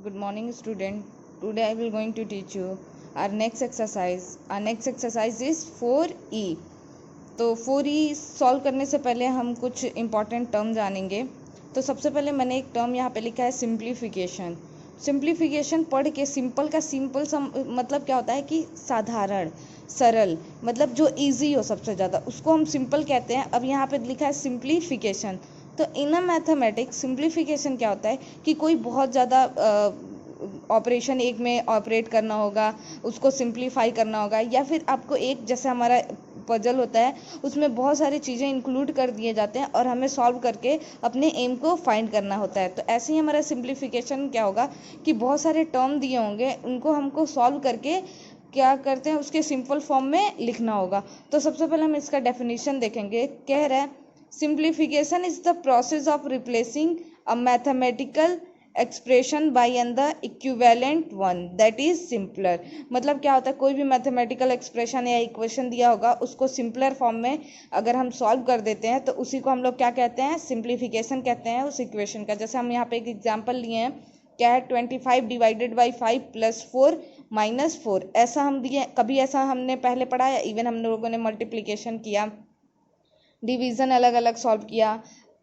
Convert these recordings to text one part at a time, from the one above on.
Good morning, student. Today I will going to teach you our next exercise. Our next exercise is 4E. तो 4E solve करने से पहले हम कुछ important term जानेंगे. तो सबसे पहले मैंने एक टर्म यहाँ पे लिखा है सिंप्लीफिकेशन. सिंप्लीफिकेशन पढ़ के सिंपल का सिंपल मतलब क्या होता है कि साधारण, सरल, मतलब जो इजी हो सबसे ज़्यादा, उसको हम सिंपल कहते हैं. अब यहाँ पे लिखा है सिंप्लीफिकेशन. तो इन अ मैथमेटिक्स सिंप्लीफिकेशन क्या होता है कि कोई बहुत ज़्यादा ऑपरेशन एक में ऑपरेट करना होगा, उसको सिंप्लीफाई करना होगा, या फिर आपको एक जैसे हमारा पजल होता है उसमें बहुत सारी चीज़ें इंक्लूड कर दिए जाते हैं और हमें सॉल्व करके अपने एम को फाइंड करना होता है. तो ऐसे ही हमारा सिंप्लीफिकेशन क्या होगा कि बहुत सारे टर्म दिए होंगे, उनको हमको सॉल्व करके क्या करते हैं उसके सिंपल फॉर्म में लिखना होगा. तो सबसे पहले हम इसका डेफिनेशन देखेंगे. कह रहा है simplification is the process of replacing a mathematical expression by the equivalent one that is simpler. मतलब क्या होता है, कोई भी मैथमेटिकल एक्सप्रेशन या इक्वेशन दिया होगा उसको सिंपलर फॉर्म में अगर हम सॉल्व कर देते हैं तो उसी को हम लोग क्या कहते हैं, सिंप्लीफिकेशन कहते हैं उस इक्वेशन का. जैसे हम यहाँ पे एक एग्जांपल लिए हैं, क्या है 25 डिवाइडेड बाई 5 प्लस 4 माइनस 4. ऐसा हम दिए, कभी ऐसा हमने पहले पढ़ा है. इवन हम लोगों ने मल्टीप्लिकेशन किया, डिवीज़न अलग अलग सॉल्व किया,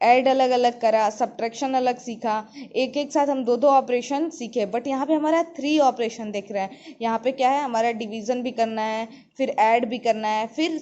ऐड अलग अलग करा, सब्ट्रैक्शन अलग सीखा, एक एक साथ हम दो दो ऑपरेशन सीखे. बट यहाँ पे हमारा 3 ऑपरेशन दिख रहा है. यहाँ पे क्या है, हमारा डिवीज़न भी करना है, फिर ऐड भी करना है, फिर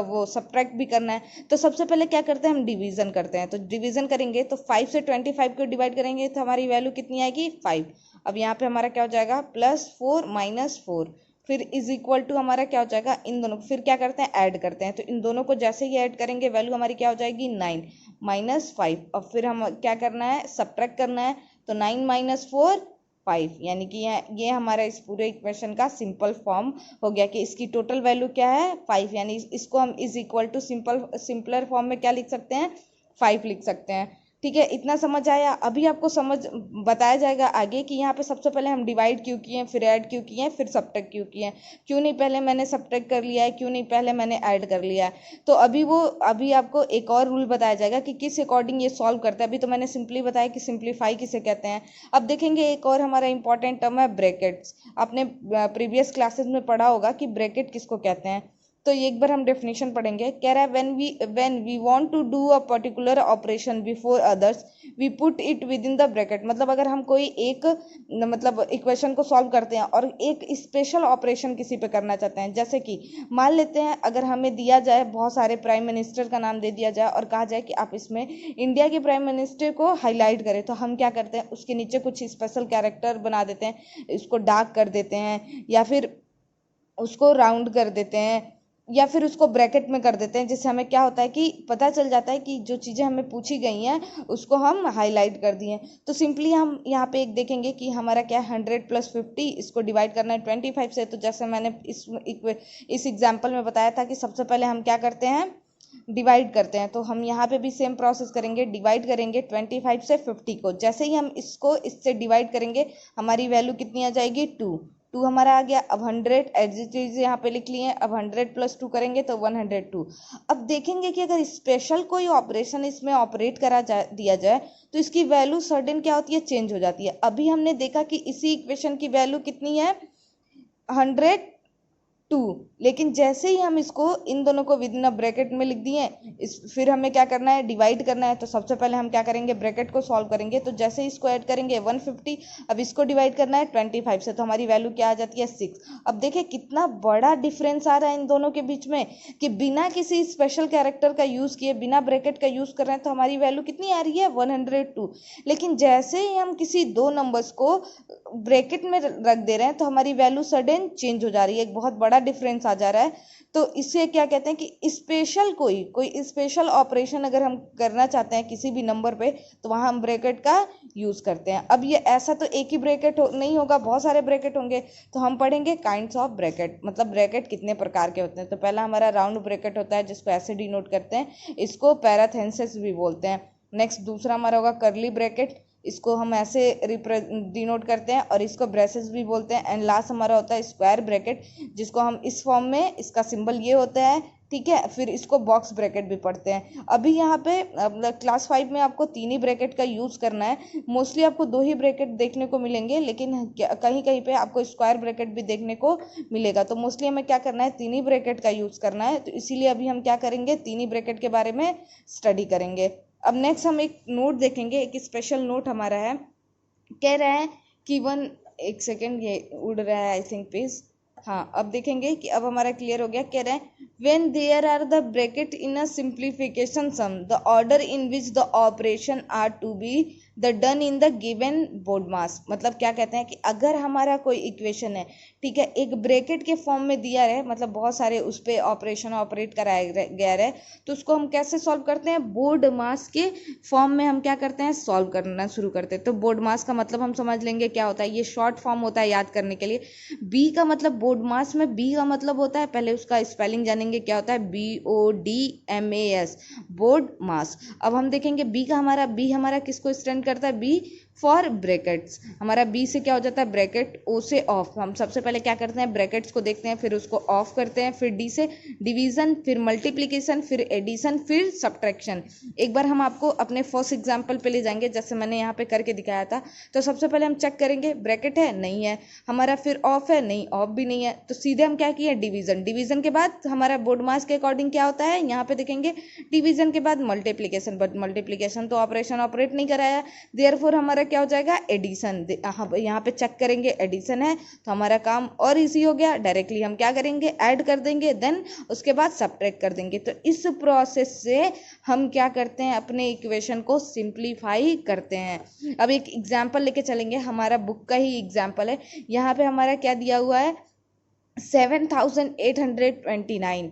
वो सब्ट्रैक्ट भी करना है. तो सबसे पहले क्या करते हैं, हम डिवीज़न करते हैं. तो डिवीज़न करेंगे तो 5 से 25 को डिवाइड करेंगे तो हमारी वैल्यू कितनी आएगी, 5. अब यहाँ पे हमारा क्या हो जाएगा, +4 - 4. फिर इज इक्वल टू हमारा क्या हो जाएगा, इन दोनों फिर क्या करते हैं, ऐड करते हैं. तो इन दोनों को जैसे ही ऐड करेंगे वैल्यू हमारी क्या हो जाएगी, 9 - 5. अब फिर हम क्या करना है, सब्ट्रैक्ट करना है. तो 9 - 4 5, यानी कि ये हमारा इस पूरे इक्वेशन का सिंपल फॉर्म हो गया कि इसकी टोटल वैल्यू क्या है, 5. यानी इसको हम is equal to simpler form में क्या लिख सकते हैं, 5 लिख सकते हैं. ठीक है, इतना समझ आया. अभी आपको समझ बताया जाएगा आगे कि यहाँ पे सबसे पहले हम डिवाइड क्यों किए, फिर ऐड क्यों किए, फिर सब्ट्रैक्ट क्यों किए. क्यों नहीं पहले मैंने सब्ट्रैक्ट कर लिया है, क्यों नहीं पहले मैंने ऐड कर लिया है. तो अभी आपको एक और रूल बताया जाएगा कि किस अकॉर्डिंग ये सॉल्व करता है. अभी तो मैंने सिंपली बताया कि सिंप्लीफाई किसे कहते हैं. अब देखेंगे एक और हमारा इंपॉर्टेंट टर्म है ब्रैकेट्स. आपने प्रीवियस क्लासेस में पढ़ा होगा कि ब्रैकेट किसको कहते हैं. तो एक बार हम डेफिनेशन पढ़ेंगे. कह रहा है when we want to do a particular operation before others we put it within the bracket. मतलब अगर हम कोई एक मतलब इक्वेशन को सॉल्व करते हैं और एक स्पेशल ऑपरेशन किसी पे करना चाहते हैं, जैसे कि मान लेते हैं अगर हमें दिया जाए बहुत सारे प्राइम मिनिस्टर का नाम दे दिया जाए और कहा जाए कि आप इसमें इंडिया के प्राइम मिनिस्टर को हाईलाइट करें, तो हम क्या करते हैं, उसके नीचे कुछ स्पेशल कैरेक्टर बना देते हैं, इसको डार्क कर देते हैं, या फिर उसको राउंड कर देते हैं, या फिर उसको ब्रैकेट में कर देते हैं. जिससे हमें क्या होता है कि पता चल जाता है कि जो चीज़ें हमें पूछी गई हैं उसको हम हाईलाइट कर दिए. तो सिंपली हम यहाँ पे एक देखेंगे कि हमारा क्या है, 100 + 50, इसको डिवाइड करना है 25 से. तो जैसे मैंने इस एग्जाम्पल में बताया था कि सबसे पहले हम क्या करते हैं, डिवाइड करते हैं. तो हम यहाँ पे भी सेम प्रोसेस करेंगे, डिवाइड करेंगे 25 से 50 को. जैसे ही हम इसको इससे डिवाइड करेंगे हमारी वैल्यू कितनी आ जाएगी, 2 हमारा आ गया. अब 100 एज इट इज यहाँ पे लिख लिए. अब 100 + 2 करेंगे तो 102. अब देखेंगे कि अगर स्पेशल कोई ऑपरेशन इसमें ऑपरेट दिया जाए तो इसकी वैल्यू सडन क्या होती है, चेंज हो जाती है. अभी हमने देखा कि इसी इक्वेशन की वैल्यू कितनी है, 102. लेकिन जैसे ही हम इसको इन दोनों को विद इन अ ब्रैकेट में लिख दिए, फिर हमें क्या करना है, डिवाइड करना है. तो सबसे पहले हम क्या करेंगे, ब्रैकेट को सॉल्व करेंगे. तो जैसे ही इसको ऐड करेंगे 150. अब इसको डिवाइड करना है 25 से, तो हमारी वैल्यू क्या आ जाती है, 6. अब देखिए कितना बड़ा डिफरेंस आ रहा है इन दोनों के बीच में कि बिना किसी स्पेशल कैरेक्टर का यूज़ किए, बिना ब्रैकेट का यूज़ कर रहे हैं, तो हमारी वैल्यू कितनी आ रही है, 102. लेकिन जैसे ही हम किसी दो नंबर्स को ब्रैकेट में रख दे रहे हैं तो हमारी वैल्यू सडन चेंज हो जा रही है, एक बहुत बड़ा डिफरेंस आ जा रहा है. तो इसे क्या कहते हैं कि स्पेशल कोई स्पेशल ऑपरेशन अगर हम करना चाहते हैं किसी भी नंबर पे तो वहाँ हम ब्रैकेट का यूज़ करते हैं. अब ये ऐसा तो एक ही ब्रैकेट नहीं होगा, बहुत सारे ब्रैकेट होंगे. तो हम पढ़ेंगे काइंड्स ऑफ ब्रैकेट, मतलब ब्रैकेट कितने प्रकार के होते हैं. तो पहला हमारा राउंड ब्रैकेट होता है जिसको ऐसे डिनोट करते हैं, इसको पैराथेसिस भी बोलते हैं. नेक्स्ट दूसरा हमारा होगा कर्ली ब्रैकेट, इसको हम ऐसे डिनोट करते हैं और इसको ब्रेसेस भी बोलते हैं. एंड लास्ट हमारा होता है स्क्वायर ब्रैकेट, जिसको हम इस फॉर्म में, इसका सिंबल ये होता है ठीक है, फिर इसको बॉक्स ब्रैकेट भी पढ़ते हैं। अभी यहाँ पे क्लास 5 में आपको 3 ही ब्रैकेट का यूज़ करना है। मोस्टली आपको 2 ही ब्रैकेट देखने को मिलेंगे, लेकिन कहीं कहीं पे आपको स्क्वायर ब्रैकेट भी देखने को मिलेगा। तो मोस्टली हमें क्या करना है, 3 ही ब्रैकेट का यूज़ करना है। तो इसीलिए अभी हम क्या करेंगे, 3 ही ब्रैकेट के बारे में स्टडी करेंगे। अब नेक्स्ट हम एक नोट देखेंगे, एक स्पेशल नोट हमारा है। कह रहा है कि एक सेकेंड, ये उड़ रहा है आई थिंक पेज। हाँ, अब देखेंगे कि अब हमारा क्लियर हो गया। कह रहे हैं when there are the bracket in a simplification sum the order in which the operation are to be the done in the given BODMAS. मतलब क्या कहते हैं कि अगर हमारा कोई इक्वेशन है, ठीक है, एक ब्रैकेट के फॉर्म में दिया है, मतलब बहुत सारे उस पर ऑपरेशन ऑपरेट कराया गया है, तो उसको हम कैसे सॉल्व करते हैं, बोर्ड मास के फॉर्म में हम क्या करते हैं, सॉल्व करना शुरू करते हैं। तो बोर्ड मास का मतलब हम समझ लेंगे क्या होता है, ये शॉर्ट फॉर्म होता है याद करने के लिए। बी का मतलब बोर्ड मास में बी का मतलब होता है, पहले उसका स्पेलिंग जानेंगे क्या होता है, BODMAS, बोर्ड मास। अब हम देखेंगे बी हमारा किसको स्टैंड करता है, बी फॉर ब्रैकेट्स। हमारा बी से क्या हो जाता है, ब्रैकेट, ओ से ऑफ। हम सबसे पहले क्या करते हैं, ब्रैकेट्स को देखते हैं, फिर उसको ऑफ करते हैं, फिर डी से डिवीजन, फिर मल्टीप्लिकेशन, फिर एडिशन, फिर सब्ट्रैक्शन। एक बार हम आपको अपने फर्स्ट एग्जांपल पे ले जाएंगे, जैसे मैंने यहाँ पे करके दिखाया था। तो सबसे पहले हम चेक करेंगे ब्रैकेट है, नहीं है हमारा, फिर ऑफ है, नहीं ऑफ भी नहीं है। तो सीधे हम क्या किए, डिवीजन। डिवीजन के बाद हमारा बोर्ड मास के अकॉर्डिंग क्या होता है, यहाँ पे देखेंगे डिवीजन के बाद मल्टीप्लिकेशन, बट मल्टीप्लिकेशन तो ऑपरेशन ऑपरेट नहीं कराया, देयरफॉर हमारा क्या हो जाएगा, एडिशन। यहाँ पे चेक करेंगे एडिशन है, तो हमारा काम और इजी हो गया। डायरेक्टली हम क्या करेंगे, ऐड कर देंगे, देन उसके बाद सब्ट्रैक्ट कर देंगे। तो इस प्रोसेस से हम क्या करते हैं, अपने इक्वेशन को सिंप्लीफाई करते हैं। अब एक एग्जांपल लेके चलेंगे, हमारा बुक का ही एग्जांपल है। यहाँ पे हमारा क्या दिया हुआ है, 7829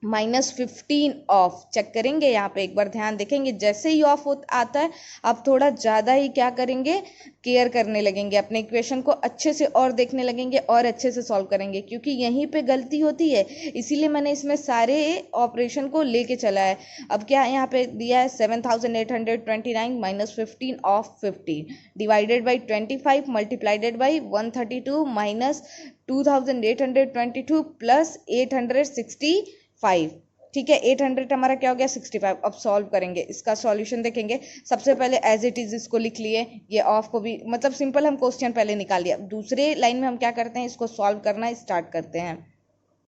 -15 ऑफ। चेक करेंगे, यहाँ पे एक बार ध्यान देखेंगे, जैसे ही ऑफ आता है आप थोड़ा ज़्यादा ही क्या करेंगे, केयर करने लगेंगे, अपने इक्वेशन को अच्छे से और देखने लगेंगे और अच्छे से सॉल्व करेंगे, क्योंकि यहीं पे गलती होती है। इसीलिए मैंने इसमें सारे ऑपरेशन को लेके चला है। अब क्या यहाँ पे दिया है, 7829 -15 of 15 divided by 25 multiplied by 132 minus 2822 plus 865। ठीक है, 800 हमारा क्या हो गया, 65। अब सॉल्व करेंगे, इसका सॉल्यूशन देखेंगे। सबसे पहले एज इट इज इसको लिख लिए, ये ऑफ को भी, मतलब सिंपल हम क्वेश्चन पहले निकाल लिया। दूसरे लाइन में हम क्या करते हैं, इसको सॉल्व करना स्टार्ट करते हैं।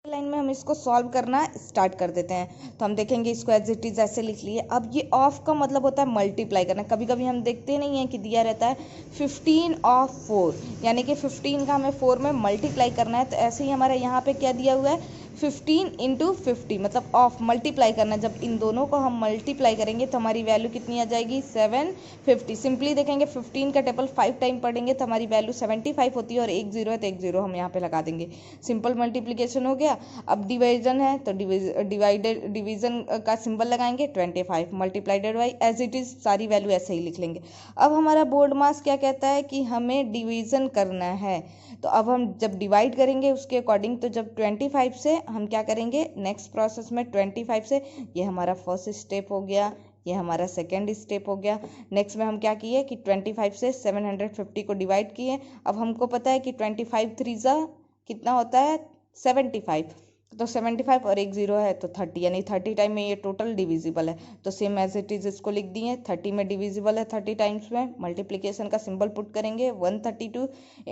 लाइन में हम इसको सॉल्व करना स्टार्ट कर देते हैं। तो हम देखेंगे इसको एज इट इज ऐसे लिख लिए। अब ये ऑफ का मतलब होता है मल्टीप्लाई करना। कभी कभी हम देखते नहीं हैं कि दिया रहता है 15 ऑफ 4, यानी कि 15 का हमें 4 में मल्टीप्लाई करना है। तो ऐसे ही हमारे यहाँ पे क्या दिया हुआ है, 15 × 50, मतलब ऑफ मल्टीप्लाई करना। जब इन दोनों को हम मल्टीप्लाई करेंगे तो हमारी वैल्यू कितनी आ जाएगी, 750। सिंपली देखेंगे 15 का टेबल 5 टाइम पढ़ेंगे तो हमारी वैल्यू 75 होती है, और एक जीरो है तो एक जीरो हम यहाँ पे लगा देंगे। सिंपल मल्टीप्लिकेशन हो गया। अब डिवीजन है तो डिवीजन का सिंबल लगाएंगे, 25 multiplied by, as it is सारी वैल्यू ऐसे ही लिख लेंगे। अब हमारा बोर्ड मास क्या कहता है कि हमें डिवीजन करना है। तो अब हम जब डिवाइड करेंगे उसके अकॉर्डिंग, तो जब 25 से हम क्या करेंगे, नेक्स्ट प्रोसेस में 25 से, ये हमारा फर्स्ट स्टेप हो गया, ये हमारा सेकेंड स्टेप हो गया। नेक्स्ट में हम क्या किए कि 25 से 750 को डिवाइड किए। अब हमको पता है कि 25 3 कितना होता है, 75। तो 75 और एक जीरो है तो 30, यानी 30 टाइम में ये टोटल डिविजिबल है। तो सेम एज इट इज इसको लिख दिए, 30 में डिविजिबल है, 30 टाइम्स में मल्टीप्लिकेशन का सिंबल पुट करेंगे, 132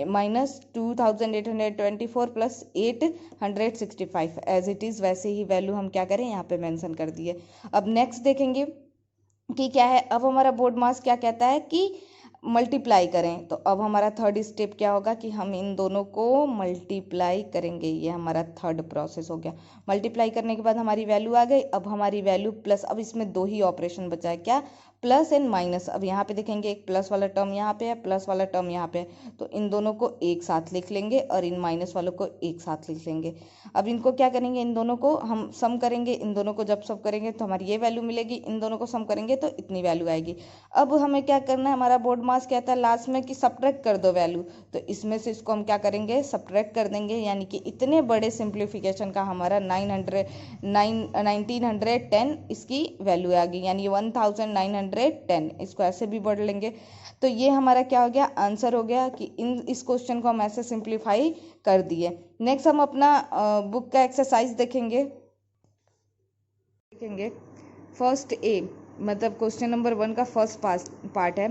minus 2824 plus 865, as it is वैसे ही वैल्यू हम क्या करें, यहाँ पे मेंशन कर दिए। अब नेक्स्ट देखेंगे कि क्या है। अब हमारा बोर्ड मास क्या कहता है कि मल्टीप्लाई करें। तो अब हमारा थर्ड स्टेप क्या होगा कि हम इन दोनों को मल्टीप्लाई करेंगे। ये हमारा थर्ड प्रोसेस हो गया। मल्टीप्लाई करने के बाद हमारी वैल्यू आ गई। अब हमारी वैल्यू प्लस, अब इसमें 2 ही ऑपरेशन बचा है, क्या, प्लस एंड माइनस। अब यहाँ पे देखेंगे एक प्लस वाला टर्म यहाँ पे है, प्लस वाला टर्म यहाँ पे है, तो इन दोनों को एक साथ लिख लेंगे और इन माइनस वालों को एक साथ लिख लेंगे। अब इनको क्या करेंगे, इन दोनों को हम सम करेंगे। इन दोनों को जब सम करेंगे तो हमारी ये वैल्यू मिलेगी, इन दोनों को सम करेंगे तो इतनी वैल्यू आएगी। अब हमें क्या करना है, हमारा बोर्ड मास कहता है लास्ट में कि सब्ट्रैक्ट कर दो वैल्यू। तो इसमें से इसको हम क्या करेंगे, सब्ट्रैक्ट कर देंगे, यानी कि इतने बड़े सिंप्लीफिकेशन का हमारा 1910 इसकी वैल्यू आ गई, यानी 1910। इसको ऐसे भी बढ़ लेंगे। तो ये हमारा क्या हो गया, आंसर हो गया कि इस क्वेश्चन को हम ऐसे सिंप्लीफाई कर दिए। नेक्स्ट हम अपना बुक का एक्सरसाइज देखेंगे। देखेंगे फर्स्ट ए, मतलब क्वेश्चन नंबर 1 का फर्स्ट पार्ट है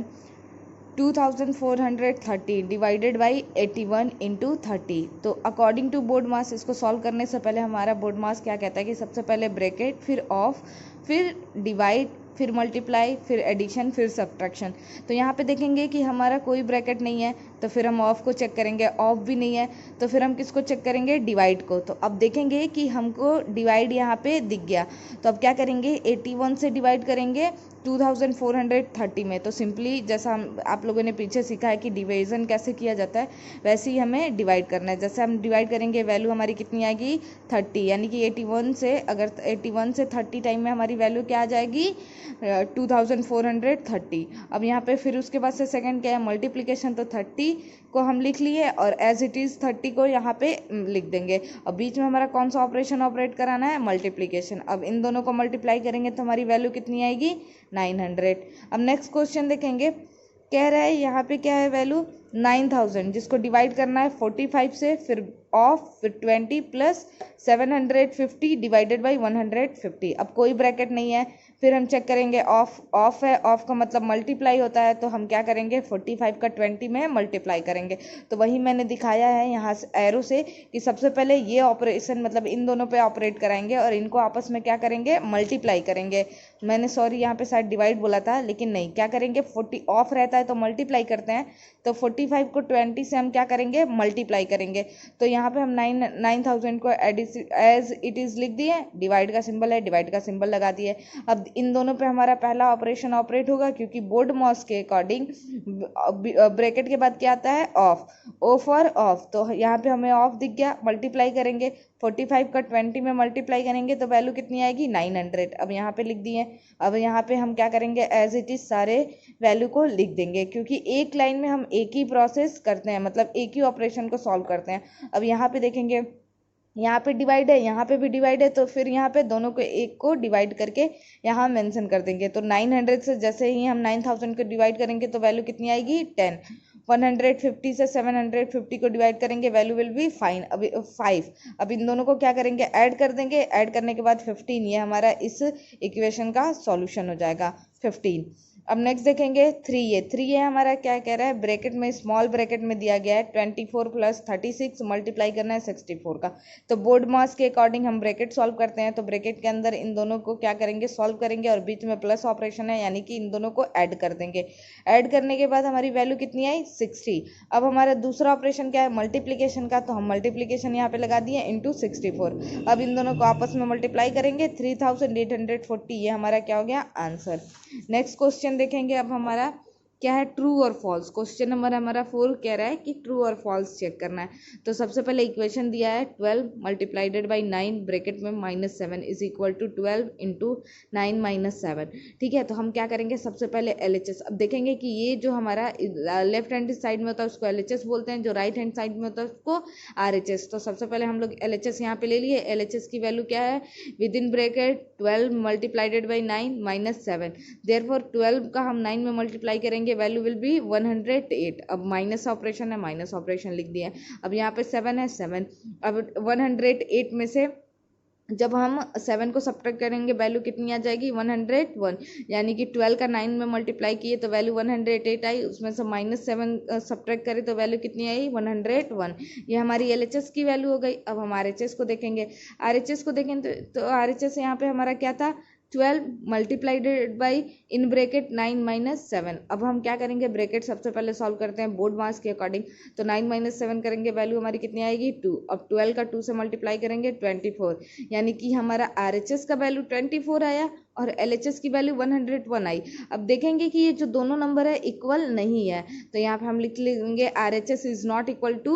2430 डिवाइडेड बाई 81 इंटू 30। तो अकॉर्डिंग टू बोर्ड मास इसको सॉल्व करने से पहले हमारा बोर्ड मास क्या कहता है कि सबसे पहले ब्रैकेट, फिर ऑफ, फिर डिवाइड, फिर मल्टीप्लाई, फिर एडिशन, फिर सब्ट्रैक्शन। तो यहाँ पे देखेंगे कि हमारा कोई ब्रैकेट नहीं है तो फिर हम ऑफ को चेक करेंगे, ऑफ भी नहीं है तो फिर हम किसको चेक करेंगे, डिवाइड को। तो अब देखेंगे कि हमको डिवाइड यहाँ पे दिख गया, तो अब क्या करेंगे 81 से डिवाइड करेंगे 2430 में। तो सिंपली जैसा हम आप लोगों ने पीछे सीखा है कि डिवीजन कैसे किया जाता है वैसे ही हमें डिवाइड करना है। जैसे हम डिवाइड करेंगे वैल्यू हमारी कितनी आएगी 30, यानी कि 81 से, अगर 81 से 30 टाइम में हमारी वैल्यू क्या आ जाएगी 2430। अब यहाँ पे फिर उसके बाद से सेकंड क्या है मल्टीप्लिकेशन, तो 30 को हम लिख लिए और एज इट इज़ 30 को यहाँ पे लिख देंगे। अब बीच में हमारा कौन सा ऑपरेशन ऑपरेट कराना है, मल्टीप्लिकेशन। अब इन दोनों को मल्टीप्लाई करेंगे तो हमारी वैल्यू कितनी आएगी 900। अब नेक्स्ट क्वेश्चन देखेंगे, कह रहा है यहाँ पे क्या है वैल्यू 9000, जिसको डिवाइड करना है 45 से, फिर ऑफ, फिर 20 प्लस 750 डिवाइडेड बाई 150। अब कोई ब्रैकेट नहीं है, फिर हम चेक करेंगे ऑफ है, ऑफ का मतलब मल्टीप्लाई होता है, तो हम क्या करेंगे 45 का 20 में मल्टीप्लाई करेंगे। तो वही मैंने दिखाया है यहाँ से एरो से कि सबसे पहले ये ऑपरेशन मतलब इन दोनों पे ऑपरेट कराएंगे और इनको आपस में क्या करेंगे मल्टीप्लाई करेंगे। मैंने सॉरी यहाँ पे शायद डिवाइड बोला था, लेकिन नहीं, क्या करेंगे 40 ऑफ रहता है तो मल्टीप्लाई करते हैं, तो 45 को 20 से हम क्या करेंगे मल्टीप्लाई करेंगे। तो यहाँ पे हम 9000 को एज इट इज़ लिख दिए, डिवाइड का सिंबल है, डिवाइड का सिंबल लगा दिए। अब इन दोनों पे हमारा पहला ऑपरेशन ऑपरेट होगा क्योंकि बोर्ड मॉस के अकॉर्डिंग ब्रैकेट के बाद क्या आता है ऑफ, ओ फॉर ऑफ। तो यहाँ पे हमें ऑफ दिख गया, मल्टीप्लाई करेंगे 45 का 20 में मल्टीप्लाई करेंगे तो वैल्यू कितनी आएगी 900। अब यहाँ पे लिख दिए। अब यहाँ पे हम क्या करेंगे एज इट इज सारे वैल्यू को लिख देंगे क्योंकि एक लाइन में हम एक ही प्रोसेस करते हैं, मतलब एक ही ऑपरेशन को सॉल्व करते हैं। अब यहाँ पे देखेंगे यहाँ पे डिवाइड है, यहाँ पे भी डिवाइड है, तो फिर यहाँ पे दोनों को एक को डिवाइड करके यहाँ मेंशन कर देंगे। तो 900 से जैसे ही हम 9000 को डिवाइड करेंगे तो वैल्यू कितनी आएगी 10। 150 से 750 को डिवाइड करेंगे वैल्यू विल बी फाइन अभी 5। अब इन दोनों को क्या करेंगे ऐड कर देंगे, ऐड करने के बाद 15, ये हमारा इस इक्वेशन का सॉल्यूशन हो जाएगा 15। अब नेक्स्ट देखेंगे 3a हमारा क्या कह रहा है, ब्रैकेट में स्मॉल ब्रैकेट में दिया गया है 24 प्लस 36 मल्टीप्लाई करना है 64 का। तो बोर्ड मास के अकॉर्डिंग हम ब्रैकेट सॉल्व करते हैं, तो ब्रैकेट के अंदर इन दोनों को क्या करेंगे सॉल्व करेंगे और बीच में प्लस ऑपरेशन है यानी कि इन दोनों को ऐड कर देंगे। ऐड करने के बाद हमारी वैल्यू कितनी आई 60। अब हमारा दूसरा ऑपरेशन क्या है मल्टीप्लीकेशन का, तो हम मल्टीप्लीकेशन यहाँ पे लगा दिए इंटू 64। अब इन दोनों को आपस में मल्टीप्लाई करेंगे 3840, ये हमारा क्या हो गया आंसर। नेक्स्ट क्वेश्चन देखेंगे अब हमारा क्या है ट्रू और फॉल्स। क्वेश्चन नंबर हमारा 4 कह रहा है कि ट्रू और फॉल्स चेक करना है। तो सबसे पहले इक्वेशन दिया है 12 मल्टीप्लाइडेड बाई 9 ब्रैकेट में -7 is equal to 12 into 9 minus 7। ठीक है, तो हम क्या करेंगे सबसे पहले LHS। अब देखेंगे कि ये जो हमारा लेफ्ट हैंड साइड में होता है उसको LHS बोलते हैं, जो राइट हैंड साइड में होता है उसको RHS। तो सबसे पहले हम लोग LHS यहाँ पे ले लिए। LHS की वैल्यू क्या है with in bracket 12 मल्टीप्लाइडेड by 9 minus 7। Therefore 12 का हम 9 में मल्टीप्लाई करेंगे वैल्यू विल बी 108। अब माइनस ऑपरेशन है, माइनस ऑपरेशन लिख दिया। अब यहाँ पे 7 है 7। अब 108 में से जब हम 7 को सब्ट्रैक्ट करेंगे वैल्यू कितनी आ जाएगी 101, यानी कि 12 का 9 में मल्टीप्लाई किए तो वैल्यू 108 आई, उसमें से -7 सब्ट्रैक्ट करें तो वैल्यू कितनी आई 101। ये हमारी LHS की वैल्यू हो गई। अब हम RHS को देखेंगे। RHS को देखें तो RHS यहाँ पे हमारा क्या था 12 मल्टीप्लाइडेड बाई इन ब्रैकेट 9 माइनस 7। अब हम क्या करेंगे ब्रैकेट सबसे पहले सॉल्व करते हैं बोर्ड मास के अकॉर्डिंग। तो 9 माइनस 7 करेंगे वैल्यू हमारी कितनी आएगी 2। अब 12 का 2 से मल्टीप्लाई करेंगे 24, यानी कि हमारा RHS का वैल्यू 24 आया और LHS की वैल्यू 101 आई। अब देखेंगे कि ये जो दोनों नंबर है इक्वल नहीं है, तो यहाँ पे हम लिख लेंगे LHS is not equal to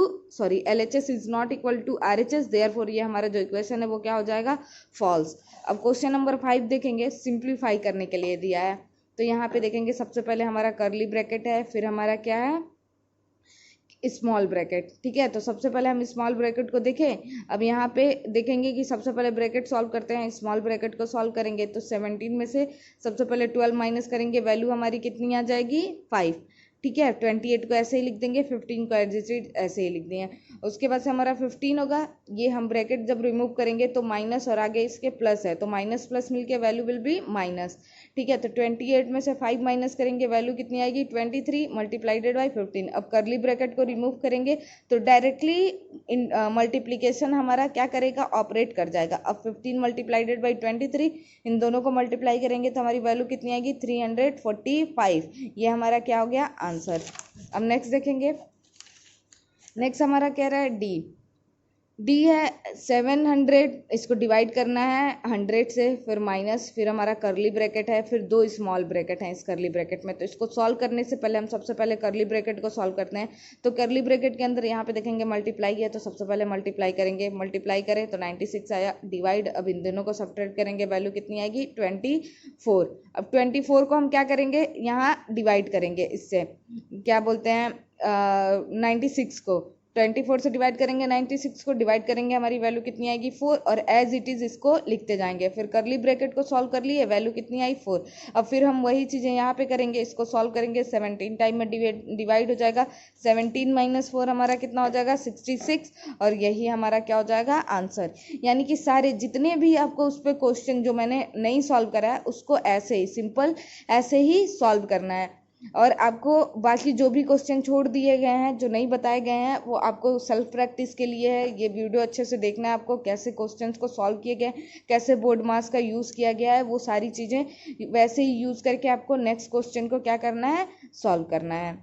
RHS, therefore ये हमारा जो इक्वेशन है वो क्या हो जाएगा फॉल्स। अब क्वेश्चन नंबर 5 देखेंगे, सिंप्लीफाई करने के लिए दिया है। तो यहाँ पे देखेंगे सबसे पहले हमारा कर्ली ब्रैकेट है, फिर हमारा क्या है स्मॉल ब्रैकेट। ठीक है, तो सबसे पहले हम स्मॉल ब्रैकेट को देखें। अब यहाँ पे देखेंगे कि सबसे पहले ब्रैकेट सॉल्व करते हैं। स्मॉल ब्रैकेट को सॉल्व करेंगे तो 17 में से सबसे पहले 12 माइनस करेंगे वैल्यू हमारी कितनी आ जाएगी 5। ठीक है, 28 को ऐसे ही लिख देंगे, 15 को एज इट इज ऐसे ही लिख देंगे। उसके बाद से हमारा 15 होगा, ये हम ब्रैकेट जब रिमूव करेंगे तो माइनस और आगे इसके प्लस है, तो माइनस प्लस मिलके वैल्यू विल बी माइनस। ठीक है, तो 28 में से 5 माइनस करेंगे, वैल्यू कितनी आएगी 23 मल्टीप्लाइडेड बाई 15। अब करली ब्रैकेट को रिमूव करेंगे तो डायरेक्टली इन मल्टीप्लीकेशन हमारा क्या करेगा, ऑपरेट कर जाएगा। अब 15 मल्टीप्लाइडेड बाई 23, इन दोनों को मल्टीप्लाई करेंगे तो हमारी वैल्यू कितनी आएगी 345। ये हमारा क्या हो गया आंसर। अब नेक्स्ट देखेंगे, नेक्स्ट हमारा कह रहा है डी है 700, इसको डिवाइड करना है 100 से, फिर माइनस, फिर हमारा करली ब्रैकेट है, फिर 2 स्मॉल ब्रैकेट हैं इस करली ब्रैकेट में। तो इसको सॉल्व करने से पहले हम सबसे पहले करली ब्रैकेट को सॉल्व करते हैं। तो करली ब्रैकेट के अंदर यहाँ पे देखेंगे मल्टीप्लाई है, तो सबसे पहले मल्टीप्लाई करेंगे, मल्टीप्लाई करें तो 96 आया, डिवाइड, अब इन दोनों को सब्ट्रैक्ट करेंगे, वैल्यू कितनी आएगी 24। अब 24 को हम क्या करेंगे, यहाँ डिवाइड करेंगे, इससे क्या बोलते हैं 96 को 24 से डिवाइड करेंगे, 96 को डिवाइड करेंगे, हमारी वैल्यू कितनी आएगी 4, और एज इट इज इसको लिखते जाएंगे। फिर करली ब्रैकेट को सॉल्व कर लिए, वैल्यू कितनी आई 4। अब फिर हम वही चीज़ें यहाँ पे करेंगे, इसको सॉल्व करेंगे, 17 टाइम में डिवाइड हो जाएगा, 17 माइनस 4 हमारा कितना हो जाएगा 66, और यही हमारा क्या हो जाएगा आंसर। यानी कि सारे जितने भी आपको उस पर क्वेश्चन जो मैंने नहीं सॉल्व करा है उसको ऐसे ही सिंपल ऐसे ही सॉल्व करना है, और आपको बाकी जो भी क्वेश्चन छोड़ दिए गए हैं, जो नहीं बताए गए हैं, वो आपको सेल्फ प्रैक्टिस के लिए है। ये वीडियो अच्छे से देखना है आपको, कैसे क्वेश्चंस को सॉल्व किए गए, कैसे बोर्ड मास का यूज़ किया गया है, वो सारी चीज़ें वैसे ही यूज़ करके आपको नेक्स्ट क्वेश्चन को क्या करना है, सॉल्व करना है।